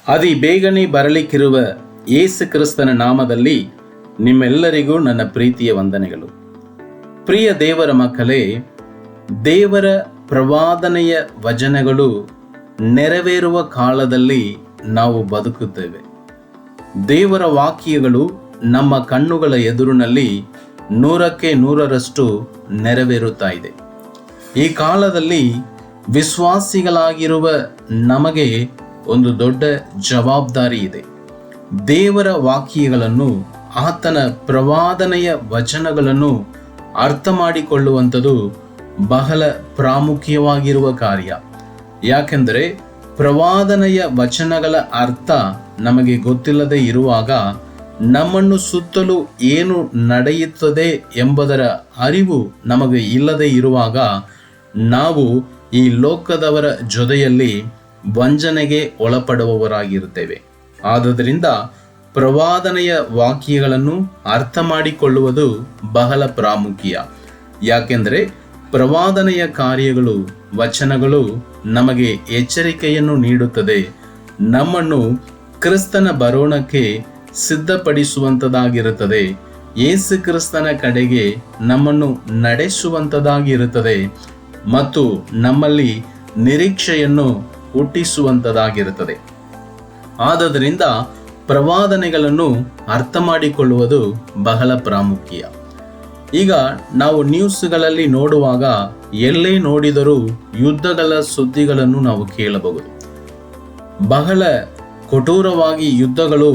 ಅತಿ ಬೇಗನೆ ಬರಲಿಕ್ಕಿರುವ ಯೇಸು ಕ್ರಿಸ್ತನ ನಾಮದಲ್ಲಿ ನಿಮ್ಮೆಲ್ಲರಿಗೂ ನನ್ನ ಪ್ರೀತಿಯ ವಂದನೆಗಳು. ಪ್ರಿಯ ದೇವರ ಮಕ್ಕಳೇ, ದೇವರ ಪ್ರವಾದನೆಯ ವಚನಗಳು ನೆರವೇರುವ ಕಾಲದಲ್ಲಿ ನಾವು ಬದುಕುತ್ತೇವೆ. ದೇವರ ವಾಕ್ಯಗಳು ನಮ್ಮ ಕಣ್ಣುಗಳ ಎದುರಿನಲ್ಲಿ 100% ನೆರವೇರುತ್ತಾ ಇದೆ. ಈ ಕಾಲದಲ್ಲಿ ವಿಶ್ವಾಸಿಗಳಾಗಿರುವ ನಮಗೆ ಒಂದು ದೊಡ್ಡ ಜವಾಬ್ದಾರಿ ಇದೆ. ದೇವರ ವಾಕ್ಯಗಳನ್ನು, ಆತನ ಪ್ರವಾದನೆಯ ವಚನಗಳನ್ನು ಅರ್ಥ ಮಾಡಿಕೊಳ್ಳುವಂಥದ್ದು ಬಹಳ ಪ್ರಾಮುಖ್ಯವಾಗಿರುವ ಕಾರ್ಯ. ಯಾಕೆಂದರೆ ಪ್ರವಾದನೆಯ ವಚನಗಳ ಅರ್ಥ ನಮಗೆ ಗೊತ್ತಿಲ್ಲದೆ ಇರುವಾಗ, ನಮ್ಮನ್ನು ಸುತ್ತಲೂ ಏನು ನಡೆಯುತ್ತದೆ ಎಂಬುದರ ಅರಿವು ನಮಗೆ ಇಲ್ಲದೆ ಇರುವಾಗ, ನಾವು ಈ ಲೋಕದವರ ಜೊತೆಯಲ್ಲಿ ವಂಚನೆಗೆ ಒಳಪಡುವವರಾಗಿರುತ್ತೇವೆ. ಆದುದರಿಂದ ಪ್ರವಾದನೆಯ ವಾಕ್ಯಗಳನ್ನು ಅರ್ಥ ಮಾಡಿಕೊಳ್ಳುವುದು ಬಹಳ ಪ್ರಾಮುಖ್ಯ. ಯಾಕೆಂದರೆ ಪ್ರವಾದನೆಯ ಕಾರ್ಯಗಳು, ವಚನಗಳು ನಮಗೆ ಎಚ್ಚರಿಕೆಯನ್ನು ನೀಡುತ್ತದೆ. ನಮ್ಮನ್ನು ಕ್ರಿಸ್ತನ ಬರೋಣಕ್ಕೆ ಸಿದ್ಧಪಡಿಸುವಂಥದ್ದಾಗಿರುತ್ತದೆ. ಯೇಸು ಕ್ರಿಸ್ತನ ಕಡೆಗೆ ನಮ್ಮನ್ನು ನಡೆಸುವಂಥದ್ದಾಗಿರುತ್ತದೆ ಮತ್ತು ನಮ್ಮಲ್ಲಿ ನಿರೀಕ್ಷೆಯನ್ನು ಹುಟ್ಟಿಸುವಂಥದ್ದಾಗಿರುತ್ತದೆ. ಆದುದರಿಂದ ಪ್ರವಾದನೆಗಳನ್ನು ಅರ್ಥ ಮಾಡಿಕೊಳ್ಳುವುದು ಬಹಳ ಪ್ರಾಮುಖ್ಯ. ಈಗ ನಾವು ನ್ಯೂಸ್ಗಳಲ್ಲಿ ನೋಡುವಾಗ ಎಲ್ಲೇ ನೋಡಿದರೂ ಯುದ್ಧಗಳ ಸುದ್ದಿಗಳನ್ನು ನಾವು ಕೇಳಬಹುದು. ಬಹಳ ಕಠೋರವಾಗಿ ಯುದ್ಧಗಳು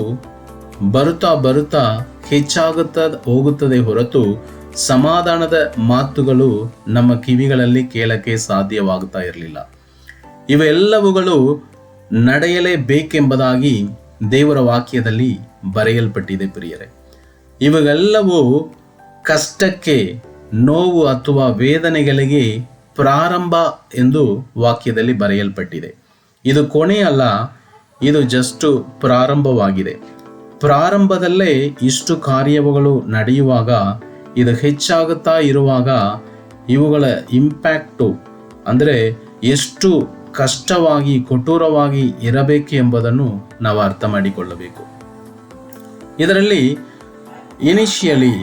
ಬರುತ್ತಾ ಹೆಚ್ಚಾಗುತ್ತಾ ಹೋಗುತ್ತದೆ ಹೊರತು ಸಮಾಧಾನದ ಮಾತುಗಳು ನಮ್ಮ ಕಿವಿಗಳಲ್ಲಿ ಕೇಳಕ್ಕೆ ಸಾಧ್ಯವಾಗುತ್ತಾ ಇರಲಿಲ್ಲ. ಇವೆಲ್ಲವುಗಳು ನಡೆಯಲೇಬೇಕೆಂಬುದಾಗಿ ದೇವರ ವಾಕ್ಯದಲ್ಲಿ ಬರೆಯಲ್ಪಟ್ಟಿದೆ. ಪ್ರಿಯರೇ, ಇವೆಲ್ಲವೂ ಕಷ್ಟಕ್ಕೆ, ನೋವು ಅಥವಾ ವೇದನೆಗಳಿಗೆ ಪ್ರಾರಂಭ ಎಂದು ವಾಕ್ಯದಲ್ಲಿ ಬರೆಯಲ್ಪಟ್ಟಿದೆ. ಇದು ಕೊನೆಯಲ್ಲ, ಇದು ಜಸ್ಟ್ ಪ್ರಾರಂಭವಾಗಿದೆ. ಪ್ರಾರಂಭದಲ್ಲೇ ಇಷ್ಟು ಕಾರ್ಯಗಳು ನಡೆಯುವಾಗ, ಇದು ಹೆಚ್ಚಾಗುತ್ತಾ ಇರುವಾಗ ಇವುಗಳ ಇಂಪ್ಯಾಕ್ಟು ಅಂದರೆ ಎಷ್ಟು ಕಷ್ಟವಾಗಿ, ಕಠೋರವಾಗಿ ಇರಬೇಕು ಎಂಬುದನ್ನು ನಾವು ಅರ್ಥ ಮಾಡಿಕೊಳ್ಳಬೇಕು. ಇದರಲ್ಲಿ ಇನಿಷಿಯಲಿ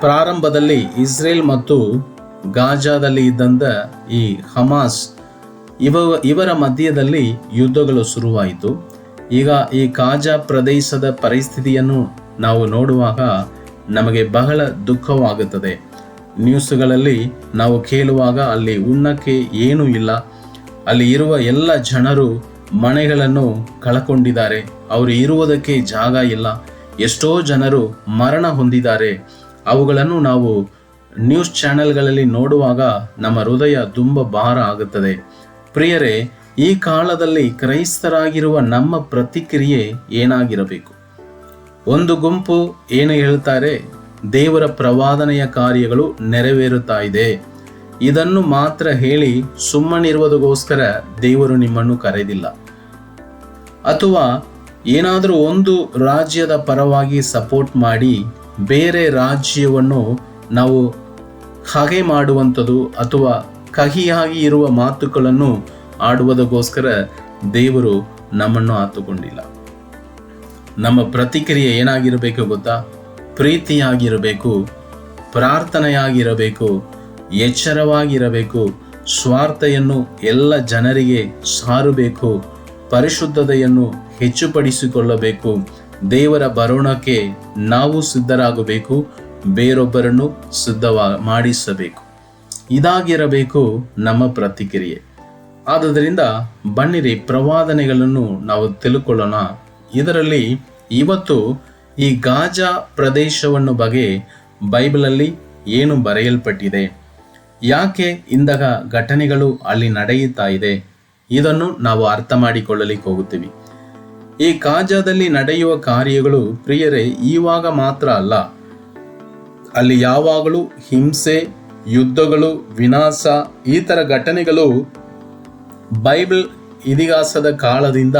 ಪ್ರಾರಂಭದಲ್ಲಿ ಇಸ್ರೇಲ್ ಮತ್ತು ಗಾಜಾದಲ್ಲಿ ಇದ್ದಂಥ ಈ ಹಮಾಸ್ ಇವರ ಮಧ್ಯದಲ್ಲಿ ಯುದ್ಧಗಳು ಶುರುವಾಯಿತು. ಈಗ ಈ ಗಾಜಾ ಪ್ರದೇಶದ ಪರಿಸ್ಥಿತಿಯನ್ನು ನಾವು ನೋಡುವಾಗ ನಮಗೆ ಬಹಳ ದುಃಖವಾಗುತ್ತದೆ. ನ್ಯೂಸ್ಗಳಲ್ಲಿ ನಾವು ಕೇಳುವಾಗ ಅಲ್ಲಿ ಉಣ್ಣಕ್ಕೆ ಏನೂ ಇಲ್ಲ, ಅಲ್ಲಿ ಇರುವ ಎಲ್ಲ ಜನರು ಮನೆಗಳನ್ನು ಕಳಕೊಂಡಿದ್ದಾರೆ, ಅವರು ಇರುವುದಕ್ಕೆ ಜಾಗ ಇಲ್ಲ, ಎಷ್ಟೋ ಜನರು ಮರಣ ಹೊಂದಿದ್ದಾರೆ. ಅವುಗಳನ್ನು ನಾವು ನ್ಯೂಸ್ ಚಾನೆಲ್ಗಳಲ್ಲಿ ನೋಡುವಾಗ ನಮ್ಮ ಹೃದಯ ತುಂಬ ಭಾರ ಆಗುತ್ತದೆ. ಪ್ರಿಯರೇ, ಈ ಕಾಲದಲ್ಲಿ ಕ್ರೈಸ್ತರಾಗಿರುವ ನಮ್ಮ ಪ್ರತಿಕ್ರಿಯೆ ಏನಾಗಿರಬೇಕು? ಒಂದು ಗುಂಪು ಏನು ಹೇಳ್ತಾರೆ, ದೇವರ ಪ್ರವಾದನೆಯ ಕಾರ್ಯಗಳು ನೆರವೇರುತ್ತಾ ಇದೆ, ಇದನ್ನು ಮಾತ್ರ ಹೇಳಿ ಸುಮ್ಮನಿರುವುದಕ್ಕೋಸ್ಕರ ದೇವರು ನಿಮ್ಮನ್ನು ಕರೆದಿಲ್ಲ. ಅಥವಾ ಏನಾದರೂ ಒಂದು ರಾಜ್ಯದ ಪರವಾಗಿ ಸಪೋರ್ಟ್ ಮಾಡಿ ಬೇರೆ ರಾಜ್ಯವನ್ನು ನಾವು ಹಾಗೆ ಮಾಡುವಂಥದ್ದು ಅಥವಾ ಕಹಿಯಾಗಿ ಇರುವ ಮಾತುಗಳನ್ನು ಆಡುವುದಕ್ಕೋಸ್ಕರ ದೇವರು ನಮ್ಮನ್ನು ಆತುಕೊಂಡಿಲ್ಲ. ನಮ್ಮ ಪ್ರತಿಕ್ರಿಯೆ ಏನಾಗಿರಬೇಕು ಗೊತ್ತಾ? ಪ್ರೀತಿಯಾಗಿರಬೇಕು, ಪ್ರಾರ್ಥನೆಯಾಗಿರಬೇಕು, ಎಚ್ಚರವಾಗಿರಬೇಕು, ಸ್ವಾರ್ಥೆಯನ್ನು ಎಲ್ಲ ಜನರಿಗೆ ಸಾರಬೇಕು, ಪರಿಶುದ್ಧತೆಯನ್ನು ಹೆಚ್ಚುಪಡಿಸಿಕೊಳ್ಳಬೇಕು, ದೇವರ ಬರೋಣಕ್ಕೆ ನಾವು ಸಿದ್ಧರಾಗಬೇಕು, ಬೇರೊಬ್ಬರನ್ನು ಮಾಡಿಸಬೇಕು. ಇದಾಗಿರಬೇಕು ನಮ್ಮ ಪ್ರತಿಕ್ರಿಯೆ. ಆದುದರಿಂದ ಬನ್ನಿರಿ, ಪ್ರವಾದನೆಗಳನ್ನು ನಾವು ತಿಳ್ಕೊಳ್ಳೋಣ. ಇದರಲ್ಲಿ ಇವತ್ತು ಈ ಗಾಜಾ ಪ್ರದೇಶವನ್ನು ಬಗ್ಗೆ ಬೈಬಲಲ್ಲಿ ಏನು ಬರೆಯಲ್ಪಟ್ಟಿದೆ, ಯಾಕೆ ಇಂತಹ ಘಟನೆಗಳು ಅಲ್ಲಿ ನಡೆಯುತ್ತಾ ಇದೆ, ಇದನ್ನು ನಾವು ಅರ್ಥ ಮಾಡಿಕೊಳ್ಳಲಿಕ್ಕೆ ಹೋಗುತ್ತೀವಿ. ಈ ಗಾಜಾದಲ್ಲಿ ನಡೆಯುವ ಕಾರ್ಯಗಳು ಪ್ರಿಯರೇ ಇವಾಗ ಮಾತ್ರ ಅಲ್ಲ, ಅಲ್ಲಿ ಯಾವಾಗಲೂ ಹಿಂಸೆ, ಯುದ್ಧಗಳು, ವಿನಾಶ, ಈ ಥರ ಘಟನೆಗಳು ಬೈಬಲ್ ಇತಿಹಾಸದ ಕಾಲದಿಂದ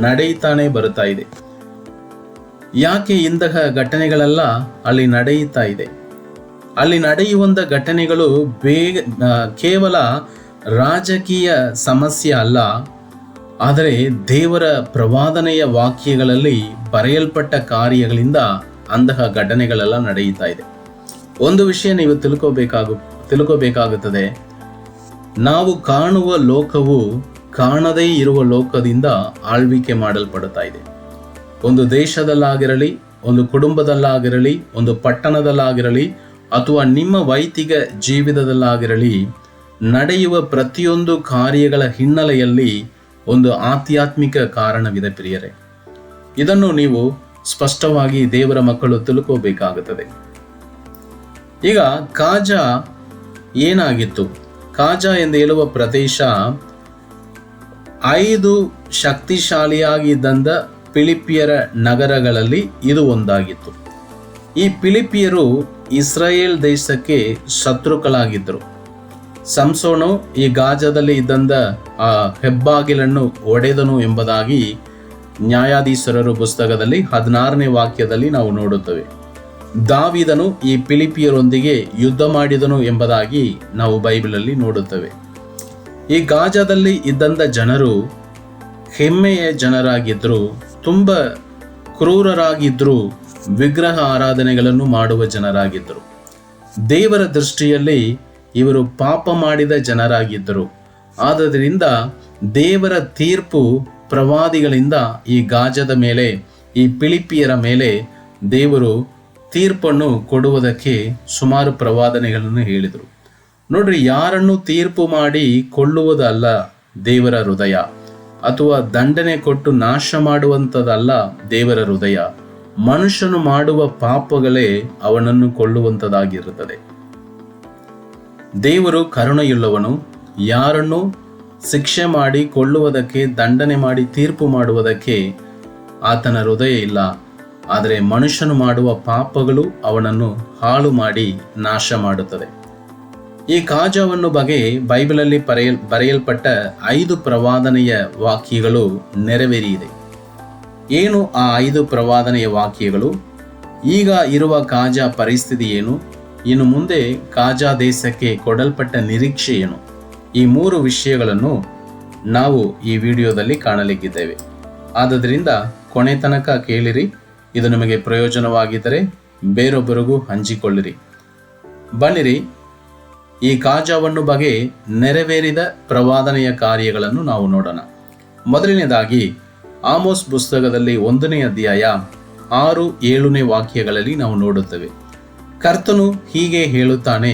ನಡೆಯುತ್ತಾನೆ ಬರುತ್ತಾ ಇದೆ. ಯಾಕೆ ಇಂತಹ ಘಟನೆಗಳೆಲ್ಲ ಅಲ್ಲಿ ನಡೆಯುತ್ತಾ ಇದೆ? ಅಲ್ಲಿ ನಡೆಯುವಂಥ ಘಟನೆಗಳು ಕೇವಲ ರಾಜಕೀಯ ಸಮಸ್ಯೆ ಅಲ್ಲ, ಆದರೆ ದೇವರ ಪ್ರವಾದನೆಯ ವಾಕ್ಯಗಳಲ್ಲಿ ಬರೆಯಲ್ಪಟ್ಟ ಕಾರ್ಯಗಳಿಂದ ಅಂತಹ ಘಟನೆಗಳೆಲ್ಲ ನಡೆಯುತ್ತಾ ಇದೆ. ಒಂದು ವಿಷಯ ನೀವು ತಿಳ್ಕೋಬೇಕಾಗುತ್ತದೆ. ನಾವು ಕಾಣುವ ಲೋಕವು ಕಾಣದೇ ಇರುವ ಲೋಕದಿಂದ ಆಳ್ವಿಕೆ ಮಾಡಲ್ಪಡುತ್ತಾ ಇದೆ. ಒಂದು ದೇಶದಲ್ಲಾಗಿರಲಿ, ಒಂದು ಕುಟುಂಬದಲ್ಲಾಗಿರಲಿ, ಒಂದು ಪಟ್ಟಣದಲ್ಲಾಗಿರಲಿ, ಅಥವಾ ನಿಮ್ಮ ವೈಯಕ್ತಿಕ ಜೀವಿತದಲ್ಲಾಗಿರಲಿ, ನಡೆಯುವ ಪ್ರತಿಯೊಂದು ಕಾರ್ಯಗಳ ಹಿನ್ನೆಲೆಯಲ್ಲಿ ಒಂದು ಆಧ್ಯಾತ್ಮಿಕ ಕಾರಣವಿದೆ ಪ್ರಿಯರೇ. ಇದನ್ನು ನೀವು ಸ್ಪಷ್ಟವಾಗಿ ದೇವರ ಮಕ್ಕಳು ತಿಳ್ಕೋಬೇಕಾಗುತ್ತದೆ. ಈಗ ಕಾಜಾ ಏನಾಗಿತ್ತು? ಕಾಜಾ ಎಂದು ಹೇಳುವ ಪ್ರದೇಶ 5 ಶಕ್ತಿಶಾಲಿಯಾಗಿದ್ದಂಥ ಫಿಲಿಪಿಯರ ನಗರಗಳಲ್ಲಿ ಇದು ಒಂದಾಗಿತ್ತು. ಈ ಫಿಲಿಪಿಯರು ಇಸ್ರಾಯೇಲ್ ದೇಶಕ್ಕೆ ಶತ್ರುಗಳಾಗಿದ್ದರು. ಸಂಸೋನು ಈ ಗಾಜಾದಲ್ಲಿ ಇದ್ದಂಥ ಆ ಹೆಬ್ಬಾಗಿಲನ್ನು ಒಡೆದನು ಎಂಬುದಾಗಿ ನ್ಯಾಯಾಧೀಶರ ಪುಸ್ತಕದಲ್ಲಿ 16ನೇ ವಾಕ್ಯದಲ್ಲಿ ನಾವು ನೋಡುತ್ತೇವೆ. ದಾವೀದನು ಈ ಫಿಲಿಪಿಯರೊಂದಿಗೆ ಯುದ್ಧ ಮಾಡಿದನು ಎಂಬುದಾಗಿ ನಾವು ಬೈಬಲಲ್ಲಿ ನೋಡುತ್ತೇವೆ. ಈ ಗಾಜಾದಲ್ಲಿ ಇದ್ದಂಥ ಜನರು ಹೆಮ್ಮೆಯ ಜನರಾಗಿದ್ದರು, ತುಂಬ ಕ್ರೂರರಾಗಿದ್ದರು, ವಿಗ್ರಹ ಆರಾಧನೆಗಳನ್ನು ಮಾಡುವ ಜನರಾಗಿದ್ದರು. ದೇವರ ದೃಷ್ಟಿಯಲ್ಲಿ ಇವರು ಪಾಪ ಮಾಡಿದ ಜನರಾಗಿದ್ದರು. ಆದ್ದರಿಂದ ದೇವರ ತೀರ್ಪು ಪ್ರವಾದಿಗಳಿಂದ ಈ ಗಾಜದ ಮೇಲೆ, ಈ ಫಿಲಿಪಿಯರ ಮೇಲೆ ದೇವರು ತೀರ್ಪನ್ನು ಕೊಡುವುದಕ್ಕೆ ಸುಮಾರು ಪ್ರವಾದನೆಗಳನ್ನು ಹೇಳಿದರು. ನೋಡ್ರಿ, ಯಾರನ್ನು ತೀರ್ಪು ಮಾಡಿ ಕೊಳ್ಳುವುದಲ್ಲ ದೇವರ ಹೃದಯ, ಅಥವಾ ದಂಡನೆ ಕೊಟ್ಟು ನಾಶ ಮಾಡುವಂಥದ್ದಲ್ಲ ದೇವರ ಹೃದಯ. ಮನುಷ್ಯನು ಮಾಡುವ ಪಾಪಗಳೇ ಅವನನ್ನು ಕೊಳ್ಳುವಂಥದ್ದಾಗಿರುತ್ತದೆ. ದೇವರು ಕರುಣೆಯುಳ್ಳವನು. ಯಾರನ್ನು ಶಿಕ್ಷೆ ಮಾಡಿ ಕೊಳ್ಳುವುದಕ್ಕೆ, ದಂಡನೆ ಮಾಡಿ ತೀರ್ಪು ಮಾಡುವುದಕ್ಕೆ ಆತನ ಹೃದಯ ಇಲ್ಲ. ಆದರೆ ಮನುಷ್ಯನು ಮಾಡುವ ಪಾಪಗಳು ಅವನನ್ನು ಹಾಳು ಮಾಡಿ ನಾಶ ಮಾಡುತ್ತದೆ. ಈ ಕಾಜಾವನ್ನು ಬಗ್ಗೆ ಬೈಬಲಲ್ಲಿ ಬರೆಯಲ್ಪಟ್ಟ 5 ಪ್ರವಾದನೆಯ ವಾಕ್ಯಗಳು ನೆರವೇರಿದೆ. ಏನು ಆ 5 ಪ್ರವಾದನೆಯ ವಾಕ್ಯಗಳು? ಈಗ ಇರುವ ಕಾಜಾ ಪರಿಸ್ಥಿತಿ ಏನು? ಇನ್ನು ಮುಂದೆ ಕಾಜಾ ದೇಶಕ್ಕೆ ಕೊಡಲ್ಪಟ್ಟ ನಿರೀಕ್ಷೆ ಏನು? ಈ 3 ವಿಷಯಗಳನ್ನು ನಾವು ಈ ವಿಡಿಯೋದಲ್ಲಿ ಕಾಣಲಿಕ್ಕಿದ್ದೇವೆ. ಆದ್ದರಿಂದ ಕೊನೆ ತನಕ ಕೇಳಿರಿ. ಇದು ನಿಮಗೆ ಪ್ರಯೋಜನವಾಗಿದ್ದರೆ ಬೇರೊಬ್ಬರಿಗೂ ಹಂಚಿಕೊಳ್ಳಿರಿ. ಬನ್ನಿರಿ, ಈ ಕಾಜಾವನ್ನು ಬಗ್ಗೆ ನೆರವೇರಿದ ಪ್ರವಾದನೆಯ ಕಾರ್ಯಗಳನ್ನು ನಾವು ನೋಡೋಣ. ಮೊದಲನೇದಾಗಿ ಆಮೋಸ್ ಪುಸ್ತಕದಲ್ಲಿ 1ನೇ ಅಧ್ಯಾಯ 6-7ನೇ ವಾಕ್ಯಗಳಲ್ಲಿ ನಾವು ನೋಡುತ್ತೇವೆ. ಕರ್ತನು ಹೀಗೆ ಹೇಳುತ್ತಾನೆ,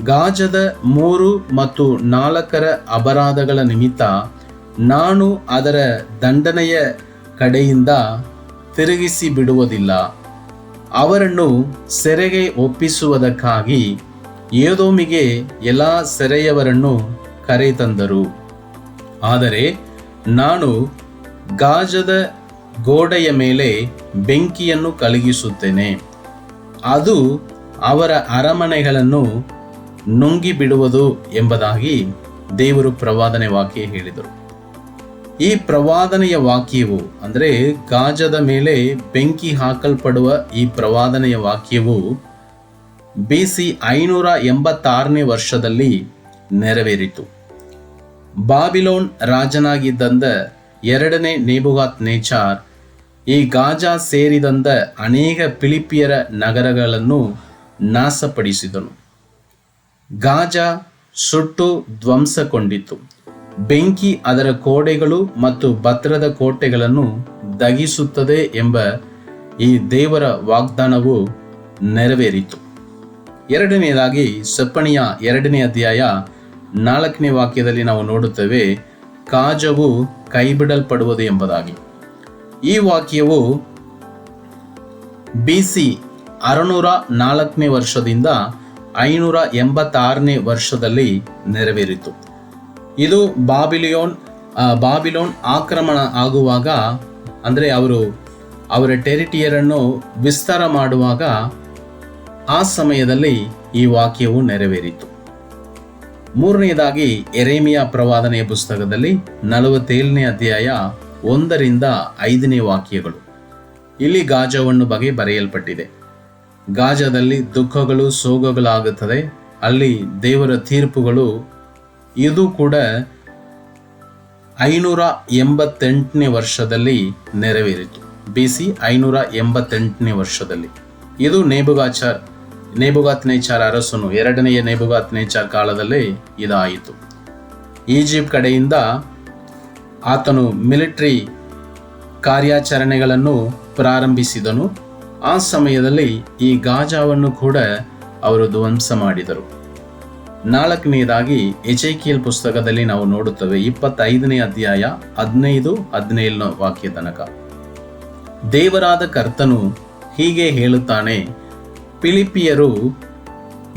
ಗಾಜದ 3 ಮತ್ತು 4ರ ಅಪರಾಧಗಳ ನಿಮಿತ್ತ ನಾನು ಅದರ ದಂಡನೆಯ ಕಡೆಯಿಂದ ತಿರುಗಿಸಿ ಬಿಡುವುದಿಲ್ಲ. ಅವರನ್ನು ಸೆರೆಗೆ ಒಪ್ಪಿಸುವುದಕ್ಕಾಗಿ ಏದೋಮಿಗೆ ಎಲ್ಲ ಸೆರೆಯವರನ್ನು ಕರೆತಂದರು. ಆದರೆ ನಾನು ಗಾಜದ ಗೋಡೆಯ ಮೇಲೆ ಬೆಂಕಿಯನ್ನು ಕಳುಹಿಸುತ್ತೇನೆ, ಅದು ಅವರ ಅರಮನೆಗಳನ್ನು ನುಂಗಿಬಿಡುವುದು ಎಂಬುದಾಗಿ ದೇವರು ಪ್ರವಾದನೆ ವಾಕ್ಯ ಹೇಳಿದರು. ಈ ಪ್ರವಾದನೆಯ ವಾಕ್ಯವು ಅಂದರೆ ಗಾಜದ ಮೇಲೆ ಬೆಂಕಿ ಹಾಕಲ್ಪಡುವ ಈ ಪ್ರವಾದನೆಯ ವಾಕ್ಯವು BC 586ನೇ ವರ್ಷದಲ್ಲಿ ನೆರವೇರಿತು. ಬಾಬಿಲೋನ್ ರಾಜನಾಗಿದ್ದಂಥ 2ನೇ ನೆಬೂಕದ್ನೆಚ್ಚರ್ ಈ ಗಾಜಾ ಸೇರಿದಂಥ ಅನೇಕ ಫಿಲಿಪಿಯರ ನಗರಗಳನ್ನು ನಾಶಪಡಿಸಿದನು. ಗಾಜಾ ಸುಟ್ಟು ಧ್ವಂಸಗೊಂಡಿತು. ಬೆಂಕಿ ಅದರ ಕೋಟೆಗಳು ಮತ್ತು ಭದ್ರದ ಕೋಟೆಗಳನ್ನು ದಹಿಸುತ್ತದೆ ಎಂಬ ಈ ದೇವರ ವಾಗ್ದಾನವು ನೆರವೇರಿತು. ಎರಡನೆಯದಾಗಿ ಸೆಫನ್ಯ 2ನೇ ಅಧ್ಯಾಯ 4ನೇ ವಾಕ್ಯದಲ್ಲಿ ನಾವು ನೋಡುತ್ತೇವೆ, ಕಾಜವು ಕೈಬಿಡಲ್ಪಡುವುದು ಎಂಬುದಾಗಿ. ಈ ವಾಕ್ಯವು BC 604ನೇ ವರ್ಷದಿಂದ 586ನೇ ವರ್ಷದಲ್ಲಿ ನೆರವೇರಿತು. ಇದು ಬಾಬಿಲೋನ್ ಆಕ್ರಮಣ ಆಗುವಾಗ, ಅಂದರೆ ಅವರ ಟೆರಿಟರಿಯನ್ನು ವಿಸ್ತಾರ ಮಾಡುವಾಗ ಆ ಸಮಯದಲ್ಲಿ ಈ ವಾಕ್ಯವು ನೆರವೇರಿತು. ಮೂರನೆಯದಾಗಿ ಯೆರೆಮೀಯ ಪ್ರವಾದನೆಯ ಪುಸ್ತಕದಲ್ಲಿ 47ನೇ ಅಧ್ಯಾಯ 1ರಿಂದ 5ನೇ ವಾಕ್ಯಗಳು. ಇಲ್ಲಿ ಗಾಜಾವನ್ನು ಬಗ್ಗೆ ಬರೆಯಲ್ಪಟ್ಟಿದೆ. ಗಾಜಾದಲ್ಲಿ ದುಃಖಗಳು, ಸೋಗಗಳಾಗುತ್ತದೆ. ಅಲ್ಲಿ ದೇವರ ತೀರ್ಪುಗಳು, ಇದು ಕೂಡ 588ನೇ ವರ್ಷದಲ್ಲಿ ನೆರವೇರಿತು. BC 588ನೇ ವರ್ಷದಲ್ಲಿ. ಇದು ನೇಬುಗಾದ್ನೆಚ್ಚರ್ ಅರಸನು, ಎರಡನೆಯ ನೇಬುಗಾದ್ನೆಚ್ಚರ್ ಕಾಲದಲ್ಲೇ ಇದಾಯಿತು. ಈಜಿಪ್ಟ್ ಕಡೆಯಿಂದ ಆತನು ಮಿಲಿಟರಿ ಕಾರ್ಯಾಚರಣೆಗಳನ್ನು ಪ್ರಾರಂಭಿಸಿದನು. ಆ ಸಮಯದಲ್ಲಿ ಈ ಗಾಜಾವನ್ನು ಕೂಡ ಅವರು ಧ್ವಂಸ ಮಾಡಿದರು. 4ನೇದಾಗಿ ಎಜೆಕಿಯೇಲ್ ಪುಸ್ತಕದಲ್ಲಿ ನಾವು ನೋಡುತ್ತೇವೆ, 25ನೇ ಅಧ್ಯಾಯ 15-17 ವಾಕ್ಯ ತನಕ. ದೇವರಾದ ಕರ್ತನು ಹೀಗೆ ಹೇಳುತ್ತಾನೆ, ಫಿಲಿಪ್ಪಿಯರು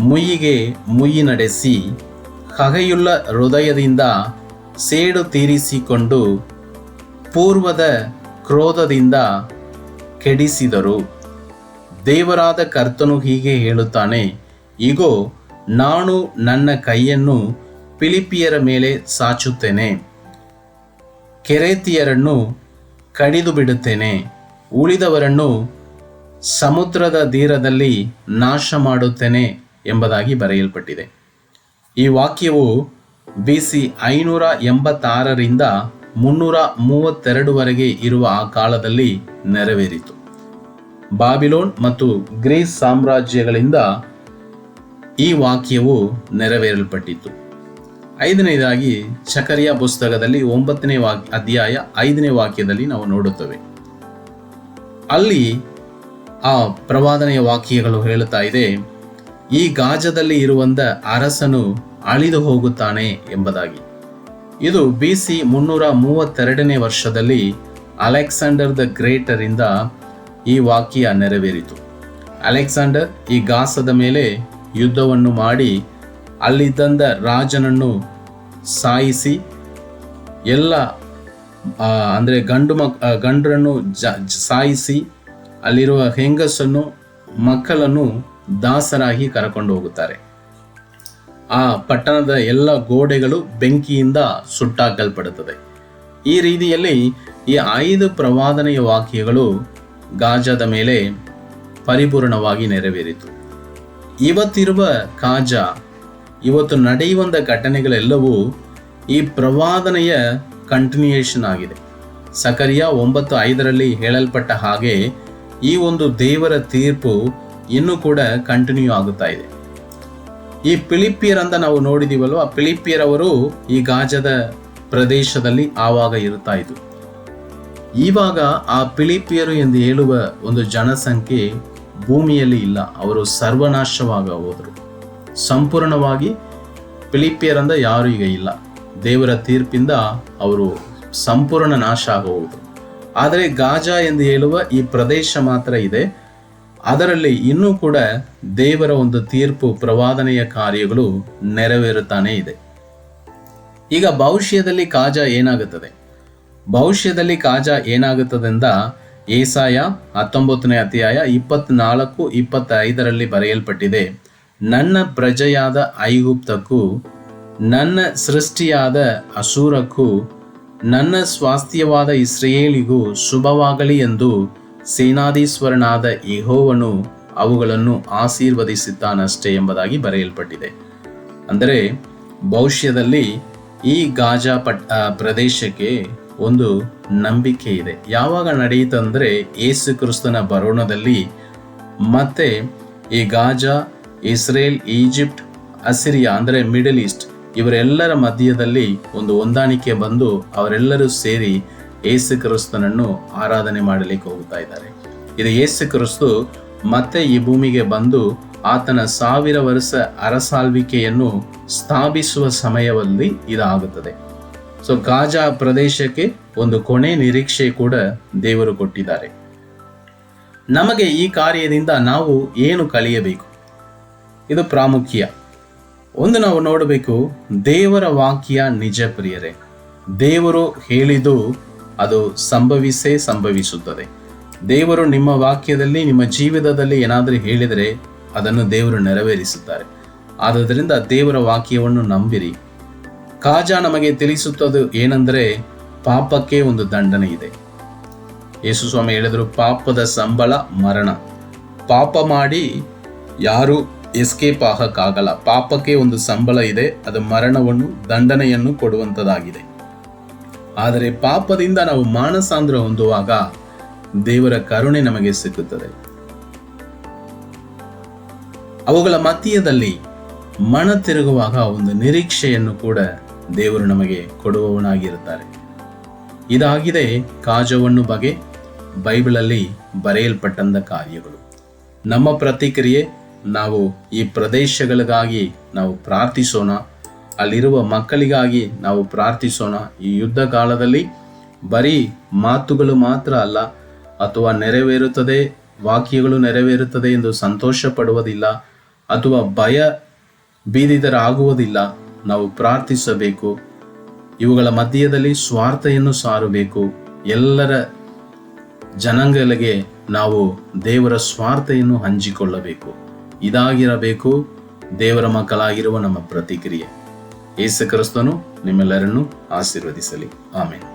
ಮುಯ್ಯಿಗೆ ಮುಯ್ಯಿ ನಡೆಸಿ ಹಗೆಯುಳ್ಳ ಹೃದಯದಿಂದ ಸೇಡು ತೀರಿಸಿಕೊಂಡು ಪೂರ್ವದ ಕ್ರೋಧದಿಂದ ಕೆಡಿಸಿದರು. ದೇವರಾದ ಕರ್ತನು ಹೀಗೆ ಹೇಳುತ್ತಾನೆ, ಇಗೋ ನಾನು ನನ್ನ ಕೈಯನ್ನು ಫಿಲಿಪ್ಪಿಯರ ಮೇಲೆ ಸಾಚುತ್ತೇನೆ, ಕೆರೇತಿಯರನ್ನು ಕಡಿದು ಬಿಡುತ್ತೇನೆ, ಉಳಿದವರನ್ನು ಸಮುದ್ರದ ತೀರದಲ್ಲಿ ನಾಶ ಮಾಡುತ್ತೇನೆ ಎಂಬುದಾಗಿ ಬರೆಯಲ್ಪಟ್ಟಿದೆ. ಈ ವಾಕ್ಯವು BC 586ರಿಂದ 332ವರೆಗೆ ಇರುವ ಆ ಕಾಲದಲ್ಲಿ ನೆರವೇರಿತು. ಬಾಬಿಲೋನ್ ಮತ್ತು ಗ್ರೀಸ್ ಸಾಮ್ರಾಜ್ಯಗಳಿಂದ ಈ ವಾಕ್ಯವು ನೆರವೇರಲ್ಪಟ್ಟಿತು. 5ನೇದಾಗಿ ಜಕರ್ಯ ಪುಸ್ತಕದಲ್ಲಿ 9ನೇ ಅಧ್ಯಾಯ 5ನೇ ವಾಕ್ಯದಲ್ಲಿ ನಾವು ನೋಡುತ್ತೇವೆ. ಅಲ್ಲಿ ಆ ಪ್ರವಾದನೆಯ ವಾಕ್ಯಗಳು ಹೇಳುತ್ತಾ ಇದೆ, ಈ ಗಾಜದಲ್ಲಿ ಇರುವಂತ ಅರಸನು ಅಳಿದು ಹೋಗುತ್ತಾನೆ ಎಂಬುದಾಗಿ. ಇದು BC 332ನೇ ವರ್ಷದಲ್ಲಿ ಅಲೆಕ್ಸಾಂಡರ್ ದ ಗ್ರೇಟರಿಂದ ಈ ವಾಕ್ಯ ನೆರವೇರಿತು. ಅಲೆಕ್ಸಾಂಡರ್ ಈ ಗಾಸದ ಮೇಲೆ ಯುದ್ಧವನ್ನು ಮಾಡಿ ಅಲ್ಲಿದ್ದಂಥ ರಾಜನನ್ನು ಸಾಯಿಸಿ ಎಲ್ಲ ಅಂದರೆ ಗಂಡರನ್ನು ಸಾಯಿಸಿ ಅಲ್ಲಿರುವ ಹೆಂಗಸನ್ನು ಮಕ್ಕಳನ್ನು ದಾಸರಾಗಿ ಕರಕೊಂಡು ಹೋಗುತ್ತಾರೆ. ಆ ಪಟ್ಟಣದ ಎಲ್ಲ ಗೋಡೆಗಳು ಬೆಂಕಿಯಿಂದ ಸುಟ್ಟಾಕಲ್ಪಡುತ್ತದೆ. ಈ ರೀತಿಯಲ್ಲಿ ಈ 5 ಪ್ರವಾದನೆಯ ವಾಕ್ಯಗಳು ಗಾಜಾದ ಮೇಲೆ ಪರಿಪೂರ್ಣವಾಗಿ ನೆರವೇರಿತು. ಇವತ್ತಿರುವ ಗಾಜಾ, ಇವತ್ತು ನಡೆಯುವಂಥ ಘಟನೆಗಳೆಲ್ಲವೂ ಈ ಪ್ರವಾದನೆಯ ಕಂಟಿನ್ಯೂಯೇಷನ್ ಆಗಿದೆ. ಜಕರ್ಯ 9:5ರಲ್ಲಿ ಹೇಳಲ್ಪಟ್ಟ ಹಾಗೆ ಈ ಒಂದು ದೇವರ ತೀರ್ಪು ಇನ್ನೂ ಕೂಡ ಕಂಟಿನ್ಯೂ ಆಗುತ್ತಾ ಇದೆ. ಈ ಫಿಲಿಪ್ಪಿಯರ್ ಅಂತ ನಾವು ನೋಡಿದೀವಲ್ವ, ಆ ಫಿಲಿಪ್ಪಿಯರವರು ಈ ಗಾಜದ ಪ್ರದೇಶದಲ್ಲಿ ಆವಾಗ ಇರುತ್ತಾ ಇದ್ರು. ಇವಾಗ ಆ ಫಿಲಿಪ್ಪಿಯರು ಎಂದು ಹೇಳುವ ಒಂದು ಜನಸಂಖ್ಯೆ ಭೂಮಿಯಲ್ಲಿ ಇಲ್ಲ. ಅವರು ಸರ್ವನಾಶವಾಗ ಹೋದರು. ಸಂಪೂರ್ಣವಾಗಿ ಫಿಲಿಪ್ಪಿಯರ್ ಅಂತ ಯಾರು ಈಗ ಇಲ್ಲ. ದೇವರ ತೀರ್ಪಿಂದ ಅವರು ಸಂಪೂರ್ಣ ನಾಶ ಆಗುವುದು. ಆದರೆ ಗಾಜಾ ಎಂದು ಹೇಳುವ ಈ ಪ್ರದೇಶ ಮಾತ್ರ ಇದೆ. ಅದರಲ್ಲಿ ಇನ್ನೂ ಕೂಡ ದೇವರ ಒಂದು ತೀರ್ಪು ಪ್ರವಾದನೆಯ ಕಾರ್ಯಗಳು ನೆರವೇರುತ್ತಾನೆ ಇದೆ. ಈಗ ಭವಿಷ್ಯದಲ್ಲಿ ಗಾಜಾ ಏನಾಗುತ್ತದೆ? ಭವಿಷ್ಯದಲ್ಲಿ ಗಾಜಾ ಏನಾಗುತ್ತದೆಂದ ಏಸಾಯ 19ನೇ ಅಧ್ಯಾಯ 24-25ರಲ್ಲಿ ಬರೆಯಲ್ಪಟ್ಟಿದೆ. ನನ್ನ ಪ್ರಜೆಯಾದ ಐಗುಪ್ತಕ್ಕೂ ನನ್ನ ಸೃಷ್ಟಿಯಾದ ಅಶೂರಕ್ಕೂ ನನ್ನ ಸ್ವಾಸ್ಥ್ಯವಾದ ಇಸ್ರಾಯೇಲಿಗೂ ಶುಭವಾಗಲಿ ಎಂದು ಸೇನಾಧೀಶ್ವರನಾದ ಯೆಹೋವನು ಅವುಗಳನ್ನು ಆಶೀರ್ವದಿಸುತ್ತಾನಷ್ಟೇ ಎಂಬುದಾಗಿ ಬರೆಯಲ್ಪಟ್ಟಿದೆ. ಅಂದರೆ ಭವಿಷ್ಯದಲ್ಲಿ ಈ ಗಾಜಾ ಪ್ರದೇಶಕ್ಕೆ ಒಂದು ನಂಬಿಕೆ ಇದೆ. ಯಾವಾಗ ನಡೆಯುತ್ತಂದರೆ ಯೇಸು ಕ್ರಿಸ್ತನ ಬರೋಣದಲ್ಲಿ ಮತ್ತೆ ಈ ಗಾಜಾ, ಇಸ್ರೇಲ್, ಈಜಿಪ್ಟ್, ಅಸಿರಿಯಾ ಅಂದರೆ ಮಿಡಲ್ ಈಸ್ಟ್ ಇವರೆಲ್ಲರ ಮಧ್ಯದಲ್ಲಿ ಒಂದು ಹೊಂದಾಣಿಕೆ ಬಂದು ಅವರೆಲ್ಲರೂ ಸೇರಿ ಯೇಸು ಕ್ರಿಸ್ತನನ್ನು ಆರಾಧನೆ ಮಾಡಲಿಕ್ಕೆ ಹೋಗ್ತಾ ಇದ್ದಾರೆ. ಇದು ಯೇಸು ಕ್ರಿಸ್ತು ಮತ್ತೆ ಈ ಭೂಮಿಗೆ ಬಂದು ಆತನ 1000 ವರ್ಷ ಅರಸಾಳ್ವಿಕೆಯನ್ನು ಸ್ಥಾಪಿಸುವ ಸಮಯದಲ್ಲಿ ಇದಾಗುತ್ತದೆ. ಸೊ ಗಾಜಾ ಪ್ರದೇಶಕ್ಕೆ ಒಂದು ಕೊನೆ ನಿರೀಕ್ಷೆ ಕೂಡ ದೇವರು ಕೊಟ್ಟಿದ್ದಾರೆ. ನಮಗೆ ಈ ಕಾರ್ಯದಿಂದ ನಾವು ಏನು ಕಲಿಯಬೇಕು? ಇದು ಪ್ರಾಮುಖ್ಯ. ಒಂದು ನಾವು ನೋಡಬೇಕು, ದೇವರ ವಾಕ್ಯ ನಿಜ ಪ್ರಿಯರೇ. ದೇವರು ಹೇಳಿದ್ದು ಅದು ಸಂಭವಿಸುತ್ತದೆ. ದೇವರು ನಿಮ್ಮ ವಾಕ್ಯದಲ್ಲಿ ನಿಮ್ಮ ಜೀವಿತದಲ್ಲಿ ಏನಾದರೂ ಹೇಳಿದರೆ ಅದನ್ನು ದೇವರು ನೆರವೇರಿಸುತ್ತಾರೆ. ಆದ್ದರಿಂದ ದೇವರ ವಾಕ್ಯವನ್ನು ನಂಬಿರಿ. ಗಾಜಾ ನಮಗೆ ತಿಳಿಸುತ್ತದೆ ಏನೆಂದರೆ ಪಾಪಕ್ಕೆ ಒಂದು ದಂಡನೆ ಇದೆ. ಯೇಸು ಸ್ವಾಮಿ ಹೇಳಿದರು, ಪಾಪದ ಸಂಬಳ ಮರಣ. ಪಾಪ ಮಾಡಿ ಯಾರು ಎಸ್ಕೇಪ್ ಆಗಕ್ಕಾಗಲ್ಲ. ಪಾಪಕ್ಕೆ ಒಂದು ಸಂಬಳ ಇದೆ, ಅದು ಮರಣವನ್ನು ದಂಡನೆಯನ್ನು ಕೊಡುವಂಥದ್ದಾಗಿದೆ. ಆದರೆ ಪಾಪದಿಂದ ನಾವು ಮಾನಸಾಂತರ ಹೊಂದುವಾಗ ದೇವರ ಕರುಣೆ ನಮಗೆ ಸಿಕ್ಕುತ್ತದೆ. ಅವುಗಳ ಮಧ್ಯದಲ್ಲಿ ಮನ ತಿರುಗುವಾಗ ಒಂದು ನಿರೀಕ್ಷೆಯನ್ನು ಕೂಡ ದೇವರು ನಮಗೆ ಕೊಡುವವನಾಗಿರುತ್ತಾರೆ. ಇದಾಗಿದೆ ಕಾಜವನ್ನು ಬಗ್ಗೆ ಬೈಬಲಲ್ಲಿ ಬರೆಯಲ್ಪಟ್ಟಂತ ಕಾರ್ಯಗಳು. ನಮ್ಮ ಪ್ರತಿಕ್ರಿಯೆ, ನಾವು ಈ ಪ್ರದೇಶಗಳಿಗಾಗಿ ನಾವು ಪ್ರಾರ್ಥಿಸೋಣ, ಅಲ್ಲಿರುವ ಮಕ್ಕಳಿಗಾಗಿ ನಾವು ಪ್ರಾರ್ಥಿಸೋಣ. ಈ ಯುದ್ಧ ಕಾಲದಲ್ಲಿ ಬರೀ ಮಾತುಗಳು ಮಾತ್ರ ಅಲ್ಲ, ಅಥವಾ ನೆರವೇರುತ್ತದೆ, ವಾಕ್ಯಗಳು ನೆರವೇರುತ್ತದೆ ಎಂದು ಸಂತೋಷ ಪಡುವುದಿಲ್ಲ, ಅಥವಾ ಭಯ ಭೀತಿತರಾಗುವುದಿಲ್ಲ. ನಾವು ಪ್ರಾರ್ಥಿಸಬೇಕು. ಇವುಗಳ ಮಧ್ಯದಲ್ಲಿ ಸ್ವಾರ್ಥವನ್ನು ಸಾರಬೇಕು. ಎಲ್ಲರ ಜನಾಂಗಗಳಿಗೆ ನಾವು ದೇವರ ಸ್ವಾರ್ಥವನ್ನು ಹಂಚಿಕೊಳ್ಳಬೇಕು. ಇದಾಗಿರಬೇಕು ದೇವರ ಮಕ್ಕಳಾಗಿರುವ ನಮ್ಮ ಪ್ರತಿಕ್ರಿಯೆ. ಯೇಸು ಕ್ರಿಸ್ತನು ನಿಮ್ಮೆಲ್ಲರನ್ನು ಆಶೀರ್ವದಿಸಲಿ. ಆಮೆನ್.